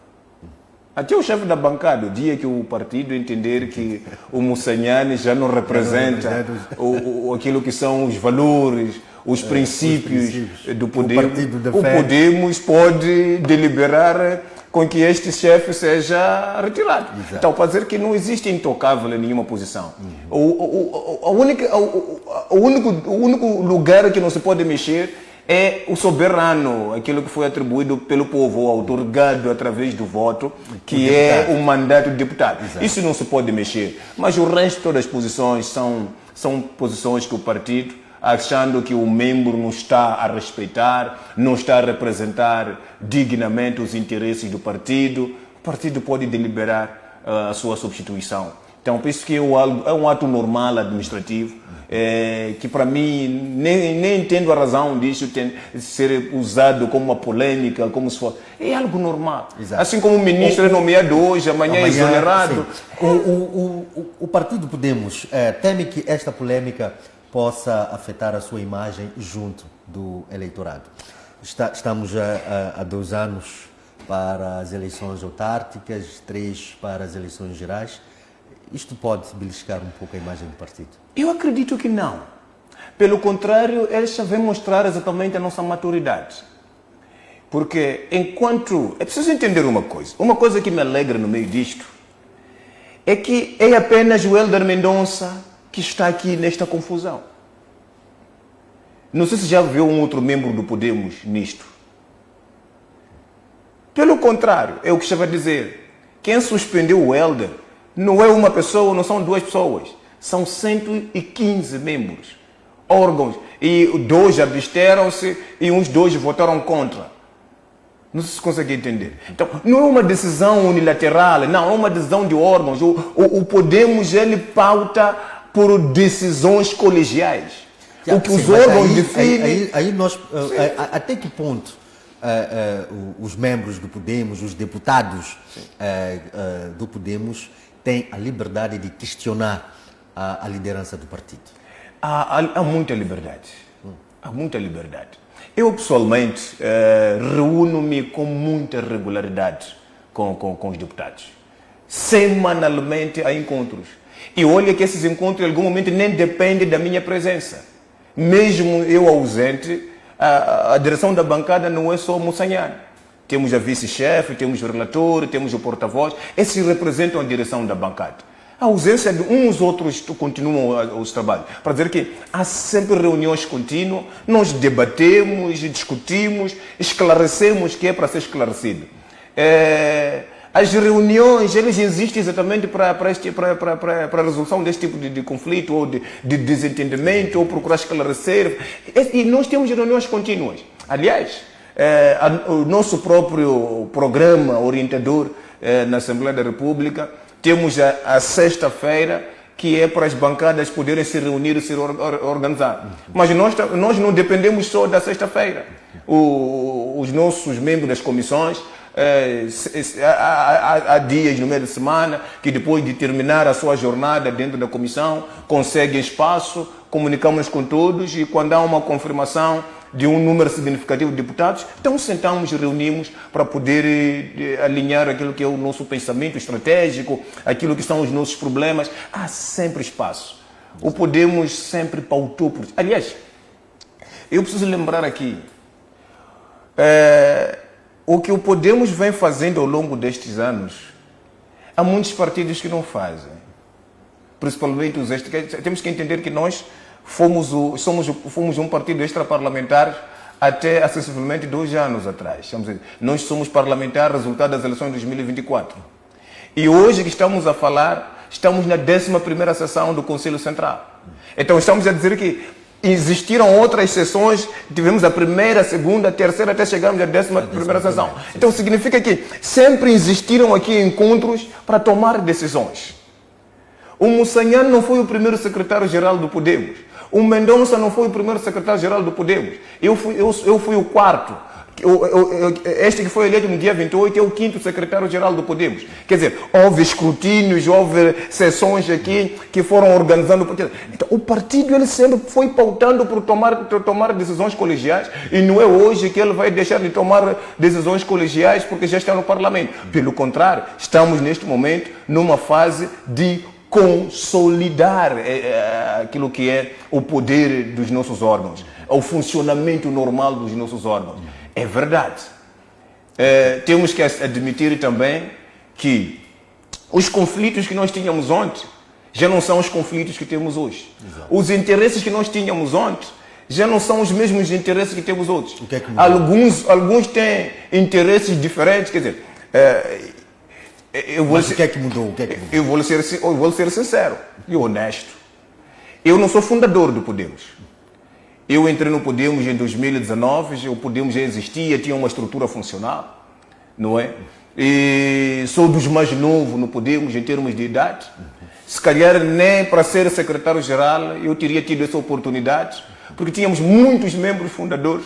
Até o chefe da bancada, o dia que o partido entender que o Mussanhani já não representa aquilo que são os valores, os princípios do Podemos, o Podemos pode deliberar com que este chefe seja retirado. Exato. Então, para dizer que não existe intocável em nenhuma posição. O único lugar que não se pode mexer é o soberano, aquilo que foi atribuído pelo povo, ou outorgado através do voto, que é o mandato de deputado. Exato. Isso não se pode mexer. Mas o resto das posições são posições que o partido, achando que o membro não está a respeitar, não está a representar dignamente os interesses do partido, o partido pode deliberar a sua substituição. Então, penso que é um ato normal administrativo, que para mim nem entendo a razão disso ser usado como uma polêmica, como se fosse. É algo normal. Exato. Assim como o ministro é nomeado hoje, amanhã é exonerado. O Partido Podemos teme que esta polêmica possa afetar a sua imagem junto do eleitorado. Estamos há 2 anos para as eleições autárquicas, 3 para as eleições gerais. Isto pode beliscar um pouco a imagem do partido? Eu acredito que não. Pelo contrário, eles já vêm mostrar exatamente a nossa maturidade. Porque enquanto... É preciso entender uma coisa que me alegra no meio disto, é que é apenas o Hélder Mendonça que está aqui nesta confusão. Não sei se já viu um outro membro do Podemos nisto. Pelo contrário, é o que estava a dizer. Quem suspendeu o Hélder não é uma pessoa, não são 2 pessoas. São 115 membros, órgãos. E 2 absteram-se e uns 2 votaram contra. Não sei se consegue entender. Então, não é uma decisão unilateral, não, é uma decisão de órgãos. O Podemos, ele pauta por decisões colegiais. O que os órgãos definem... Aí nós... até que ponto os membros do Podemos, os deputados do Podemos, têm a liberdade de questionar a liderança do partido? Há muita liberdade. Há muita liberdade. Eu, pessoalmente, reúno-me com muita regularidade com os deputados. Semanalmente há encontros. E olha que esses encontros, em algum momento, nem dependem da minha presença. Mesmo eu ausente, a direção da bancada não é só Moçanhar. Temos a vice-chefe, temos o relator, temos o porta-voz. Esses representam a direção da bancada. A ausência de uns outros continuam os trabalhos. Para dizer que há sempre reuniões contínuas, nós debatemos, discutimos, esclarecemos o que é para ser esclarecido. As reuniões, eles existem exatamente para a resolução deste tipo de conflito, ou de desentendimento, ou procurar esclarecer. E nós temos reuniões contínuas. Aliás, o nosso próprio programa orientador na Assembleia da República, temos a sexta-feira, que é para as bancadas poderem se reunir e se organizar. Mas nós não dependemos só da sexta-feira. Os nossos membros das comissões, há dias no meio da semana que, depois de terminar a sua jornada dentro da comissão, conseguem espaço, comunicamos com todos, e quando há uma confirmação de um número significativo de deputados, então sentamos e reunimos para poder alinhar aquilo que é o nosso pensamento estratégico, aquilo que são os nossos problemas. Há sempre espaço. O Podemos sempre pautou por isso. Aliás, eu preciso lembrar aqui, o que o Podemos vem fazendo ao longo destes anos, há muitos partidos que não fazem. Principalmente os extra. Temos que entender que nós fomos um partido extraparlamentar até acessivelmente 2 anos atrás. Nós somos parlamentares resultado das eleições de 2024. E hoje que estamos a falar, estamos na 11ª sessão do Conselho Central. Então estamos a dizer que existiram outras sessões, tivemos a primeira, a segunda, a terceira, até chegarmos à 11ª sessão. Então significa que sempre existiram aqui encontros para tomar decisões. O Moçanhar não foi o primeiro secretário-geral do Podemos. O Mendonça não foi o primeiro secretário-geral do Podemos. Eu fui o 4º. Este que foi eleito no dia 28 é o 5º secretário-geral do Podemos. Quer dizer, houve escrutínios, houve sessões aqui que foram organizando o partido. Então, o partido, ele sempre foi pautando por tomar decisões colegiais, e não é hoje que ele vai deixar de tomar decisões colegiais porque já está no Parlamento. Pelo contrário, estamos neste momento numa fase de consolidar aquilo que é o poder dos nossos órgãos, o funcionamento normal dos nossos órgãos. É verdade. Temos que admitir também que os conflitos que nós tínhamos ontem já não são os conflitos que temos hoje. Exato. Os interesses que nós tínhamos ontem já não são os mesmos interesses que têm os outros. O que é que mudou? Alguns têm interesses diferentes, quer dizer... Mas o que é que mudou? Eu vou ser sincero e honesto. Eu não sou fundador do Podemos. Eu entrei no Podemos em 2019, o Podemos já existia, tinha uma estrutura funcional, não é? E sou dos mais novos no Podemos em termos de idade. Se calhar nem para ser secretário-geral eu teria tido essa oportunidade, porque tínhamos muitos membros fundadores.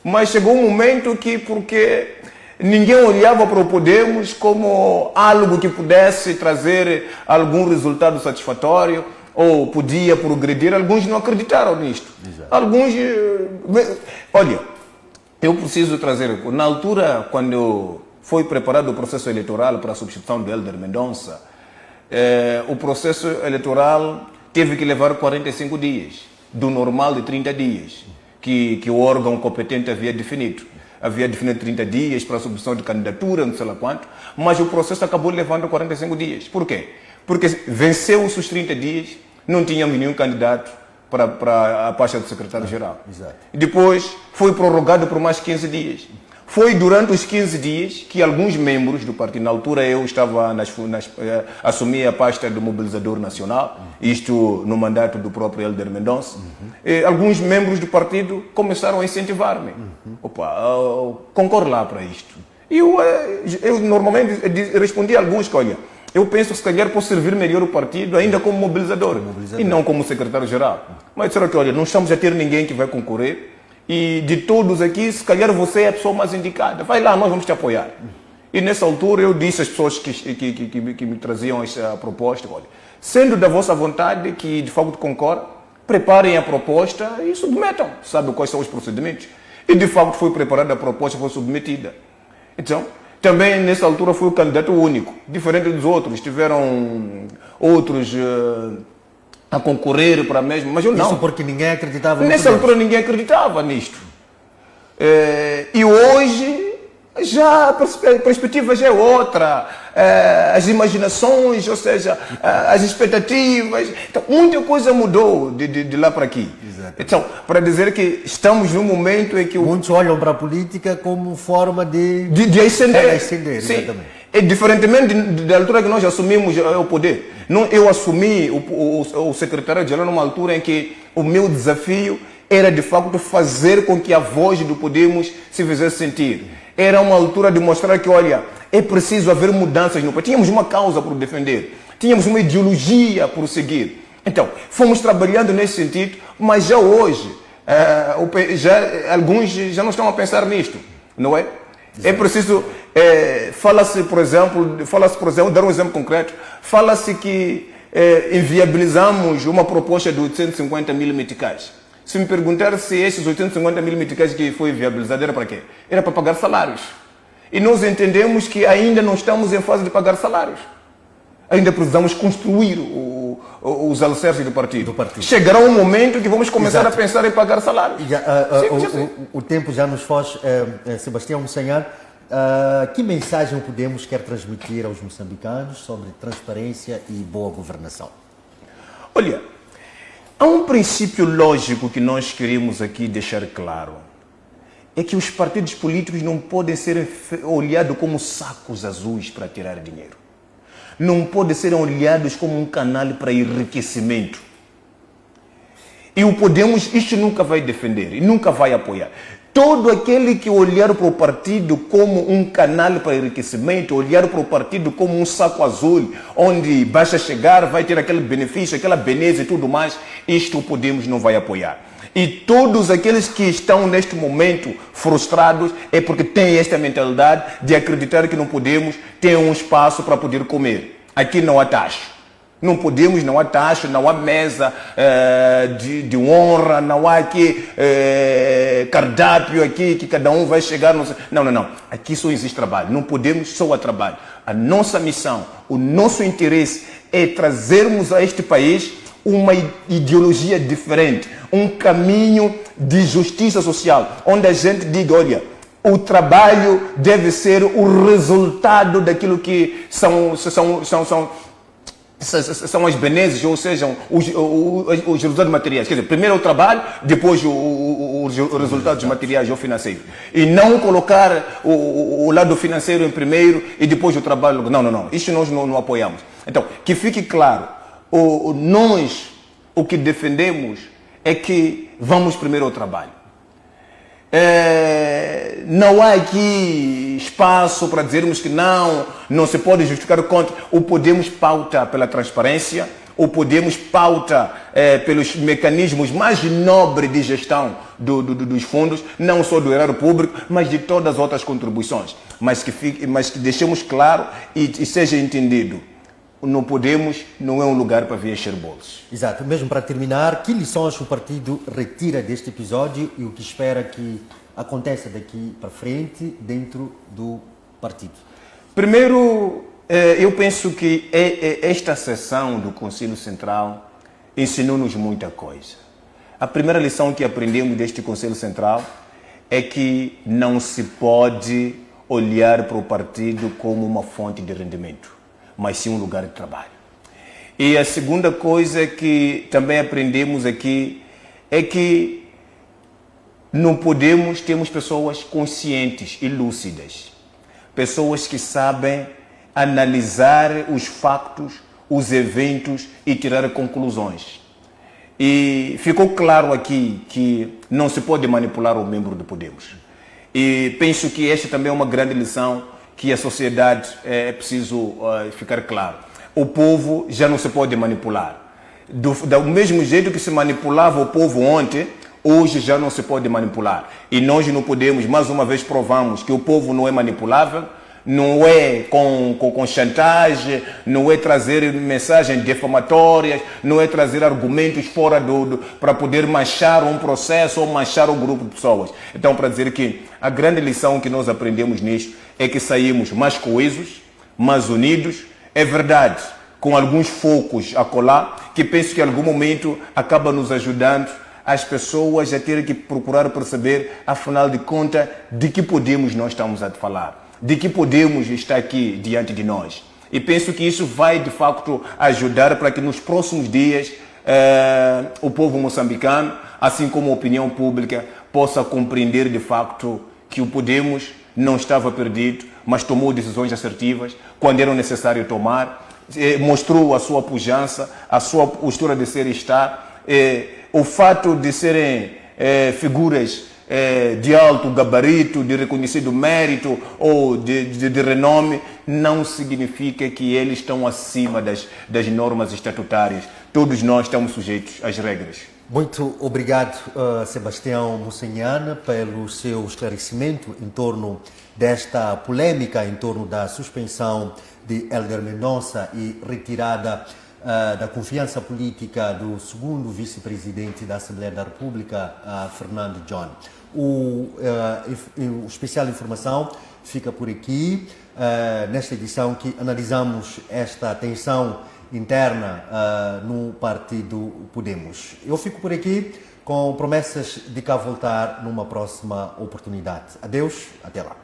Mas chegou um momento que, porque ninguém olhava para o Podemos como algo que pudesse trazer algum resultado satisfatório ou podia progredir, alguns não acreditaram nisto. Exato. Alguns... Olha, eu preciso trazer... Na altura, quando foi preparado o processo eleitoral para a substituição do Hélder Mendonça, o processo eleitoral teve que levar 45 dias, do normal de 30 dias, que o órgão competente havia definido. Havia definido 30 dias para a submissão de candidatura, não sei lá quanto, mas o processo acabou levando 45 dias. Por quê? Porque venceu-se os 30 dias, não tínhamos nenhum candidato para a pasta de secretário-geral. Depois foi prorrogado por mais 15 dias. Foi durante os 15 dias que alguns membros do partido, na altura eu estava assumi a pasta do mobilizador nacional, isto no mandato do próprio Hélder Mendonça, alguns membros do partido começaram a incentivar-me. Concorre lá para isto. E eu normalmente respondi a alguns que, olha, eu penso que se calhar posso servir melhor o partido ainda como mobilizador. E não como secretário-geral. Mas disseram que, olha, não estamos a ter ninguém que vai concorrer, e de todos aqui, se calhar você é a pessoa mais indicada. Vai lá, nós vamos te apoiar. E nessa altura eu disse às pessoas que me traziam essa proposta, olha, sendo da vossa vontade que de facto concordam, preparem a proposta e submetam. Sabe quais são os procedimentos? E de facto foi preparada a proposta, foi submetida. Então, também nessa altura fui o candidato único, diferente dos outros. Tiveram outros... a concorrer para a mesma, mas eu não. Isso porque ninguém acreditava nessa altura ninguém acreditava nisto. E hoje já a perspectiva já é outra. As imaginações, ou seja, as expectativas. Então, muita coisa mudou de lá para aqui. Exato. Então, para dizer que estamos num momento em que... Muitos olham para a política como forma de ascender. Sim. Exatamente. E diferentemente da altura que nós assumimos o poder. Eu assumi o secretário-geral numa altura em que o meu desafio era de facto fazer com que a voz do Podemos se fizesse sentir. Era uma altura de mostrar que, olha, é preciso haver mudanças no país. Tínhamos uma causa por defender, tínhamos uma ideologia por seguir. Então, fomos trabalhando nesse sentido, mas já hoje, alguns já não estão a pensar nisto, não é? É preciso, fala-se, por exemplo, dar um exemplo concreto, fala-se que inviabilizamos uma proposta de 850 mil meticais. Se me perguntar se esses 850 mil meticais que foi viabilizado era para quê? Era para pagar salários. E nós entendemos que ainda não estamos em fase de pagar salários. Ainda precisamos construir os alicerces do partido. Chegará um momento que vamos começar a pensar em pagar salários. O tempo já nos foge, Sebastião Moçanhar. Que mensagem Podemos quer transmitir aos moçambicanos sobre transparência e boa governação? Olha, há um princípio lógico que nós queremos aqui deixar claro. É que os partidos políticos não podem ser olhados como sacos azuis para tirar dinheiro. Não podem ser olhados como um canal para enriquecimento. E o Podemos isto nunca vai defender e nunca vai apoiar. Todo aquele que olhar para o partido como um canal para enriquecimento, olhar para o partido como um saco azul, onde basta chegar, vai ter aquele benefício, aquela beleza e tudo mais, isto o Podemos não vai apoiar. E todos aqueles que estão neste momento frustrados é porque têm esta mentalidade de acreditar que não podemos ter um espaço para poder comer. Aqui não há taxa. Não podemos, não há taxa, não há mesa de honra, não há aqui cardápio aqui que cada um vai chegar. Não. Aqui só existe trabalho. Não podemos só a trabalho. A nossa missão, o nosso interesse é trazermos a este país uma ideologia diferente, um caminho de justiça social, onde a gente diga, olha, o trabalho deve ser o resultado daquilo que são são as benesses, ou sejam, os resultados materiais. Quer dizer, primeiro é o trabalho, depois os resultados materiais ou financeiros. E não colocar o lado financeiro em primeiro e depois o trabalho. Não. Isso nós não apoiamos. Então, que fique claro, nós o que defendemos é que vamos primeiro ao trabalho. Não há aqui espaço para dizermos que não se pode justificar contra. O Podemos pauta pela transparência, o Podemos pauta pelos mecanismos mais nobres de gestão dos fundos, não só do erário público, mas de todas as outras contribuições. Mas que deixemos claro e seja entendido. No Podemos não é um lugar para vir encher bolsos. Exato. Mesmo para terminar, que lições o partido retira deste episódio e o que espera que aconteça daqui para frente dentro do partido? Primeiro, eu penso que esta sessão do Conselho Central ensinou-nos muita coisa. A primeira lição que aprendemos deste Conselho Central é que não se pode olhar para o partido como uma fonte de rendimento, mas sim um lugar de trabalho. E a segunda coisa que também aprendemos aqui é que no Podemos temos pessoas conscientes e lúcidas, pessoas que sabem analisar os factos, os eventos e tirar conclusões. E ficou claro aqui que não se pode manipular o membro do Podemos. E penso que esta também é uma grande lição que a sociedade é preciso ficar claro. O povo já não se pode manipular. Do mesmo jeito que se manipulava o povo ontem, hoje já não se pode manipular. E nós não podemos, mais uma vez provamos que o povo não é manipulável, não é com chantagem, não é trazer mensagens difamatórias, não é trazer argumentos fora para poder manchar um processo ou manchar um grupo de pessoas. Então, para dizer que a grande lição que nós aprendemos nisto é que saímos mais coesos, mais unidos. É verdade, com alguns focos a colar, que penso que em algum momento acaba nos ajudando as pessoas a terem que procurar perceber, afinal de contas, de que Podemos nós estamos a falar. De que Podemos está aqui diante de nós. E penso que isso vai, de facto, ajudar para que nos próximos dias o povo moçambicano, assim como a opinião pública, possa compreender, de facto, que o Podemos não estava perdido, mas tomou decisões assertivas quando era necessário tomar, mostrou a sua pujança, a sua postura de ser e estar. O fato de serem figuras de alto gabarito, de reconhecido mérito ou de renome, não significa que eles estão acima das normas estatutárias. Todos nós estamos sujeitos às regras. Muito obrigado, Sebastião Mussenian, pelo seu esclarecimento em torno desta polêmica, em torno da suspensão de Hélder Mendonça e retirada da confiança política do segundo vice-presidente da Assembleia da República, Fernando John. O especial informação fica por aqui, nesta edição que analisamos esta tensão interna no partido Podemos. Eu fico por aqui com promessas de cá voltar numa próxima oportunidade. Adeus, até lá.